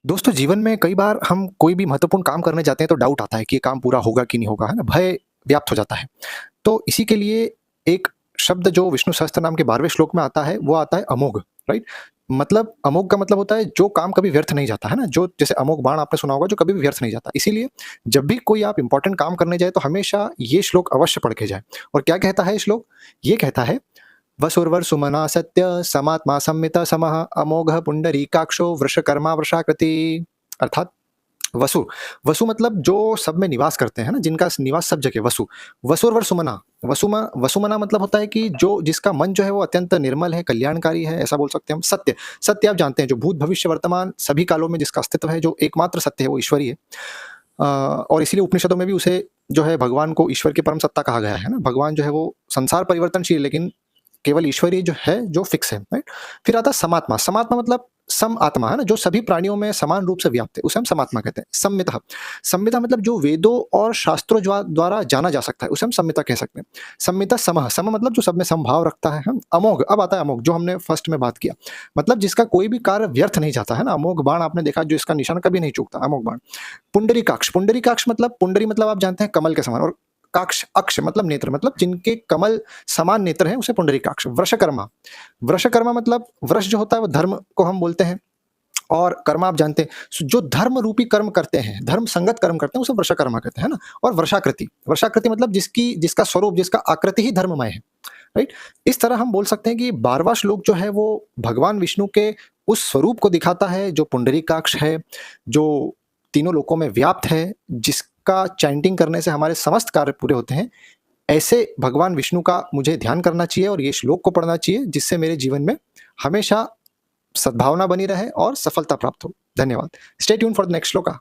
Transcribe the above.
दोस्तों जीवन में कई बार हम कोई भी महत्वपूर्ण काम करने जाते हैं तो डाउट आता है कि ये काम पूरा होगा कि नहीं होगा, है ना? भय व्याप्त हो जाता है। तो इसी के लिए एक शब्द जो विष्णु सहस्त्र नाम के 12वें श्लोक में आता है, वो आता है अमोघ, राइट? मतलब अमोघ का मतलब होता है जो काम कभी व्यर्थ नहीं जाता, है ना? जो जैसे अमोघ बाण आपने सुना होगा जो कभी भी व्यर्थ नहीं जाता। इसीलिए जब भी कोई आप इम्पोर्टेंट काम करने जाएँ तो हमेशा ये श्लोक अवश्य पढ़ के जाएँ। और क्या कहता है ये श्लोक? ये कहता है वसुर्वर सुमना सत्य समात्मा संमिता समः अमोघ पुंडरीकाक्षो वृषकर्मा वृषाकृति। अर्थात वसु, वसु मतलब जो सब में निवास करते हैं ना, जिनका निवास सब जगह वसु। वसुर्वर सुमना, वसुमना मतलब होता है कि जो जिसका मन जो है वो अत्यंत निर्मल है, कल्याणकारी है, ऐसा बोल सकते हैं हम। सत्य, सत्य आप जानते हैं जो भूत भविष्य वर्तमान सभी कालों में जिसका अस्तित्व है, जो एकमात्र सत्य है वो ईश्वरी है। और इसीलिए उपनिषदों में भी उसे जो है भगवान को ईश्वर की परम सत्ता कहा गया है ना। भगवान जो है वो संसार परिवर्तनशील है, लेकिन केवल ईश्वरीय जो है जो फिक्स है, राइट? फिर आता है समात्मा। समात्मा मतलब सम आत्मा, है ना? जो सभी प्राणियों में समान रूप से व्याप्त है, उसे हम समात्मा कहते हैं। संमितः, संमितः मतलब जो वेदों और शास्त्रों द्वारा जाना जा सकता है, उसे हम संमिता कह सकते हैं। संमितः समः, सम मतलब जो सब में समभाव रखता है। हम अमोघ, अब आता है अमोघ जो हमने फर्स्ट में बात किया, मतलब जिसका कोई भी कार्य व्यर्थ नहीं जाता, है ना? अमोघ बाण आपने देखा जो इसका निशान कभी नहीं चूकता, अमोघ बाण। पुंडरीकाक्ष, पुंडरीकाक्ष मतलब पुंडरी मतलब आप जानते हैं कमल के समान, और काक्ष अक्ष मतलब नेत्र, मतलब जिनके कमल समान नेत्र हैं उसे पुंडरीकाक्ष। वृषकर्मा, वृषकर्मा मतलब वृष जो होता है वो धर्म को हम बोलते हैं, और कर्मा आप जानते हैं जो धर्म रूपी कर्म करते हैं, धर्म संगत कर्म करते हैं, उसे वृषकर्मा कहते हैं, है ना? और वर्षाकृति, वर्षाकृति मतलब जिसका स्वरूप, जिसका आकृति ही धर्ममय है, राइट? इस तरह हम बोल सकते हैं कि 12वां श्लोक जो है वो भगवान विष्णु के उस स्वरूप को दिखाता है जो पुंडरीकाक्ष है, जो तीनों लोकों में व्याप्त है, जिसका चैंटिंग करने से हमारे समस्त कार्य पूरे होते हैं। ऐसे भगवान विष्णु का मुझे ध्यान करना चाहिए और ये श्लोक को पढ़ना चाहिए, जिससे मेरे जीवन में हमेशा सद्भावना बनी रहे और सफलता प्राप्त हो। धन्यवाद। Stay tune for the next shloka.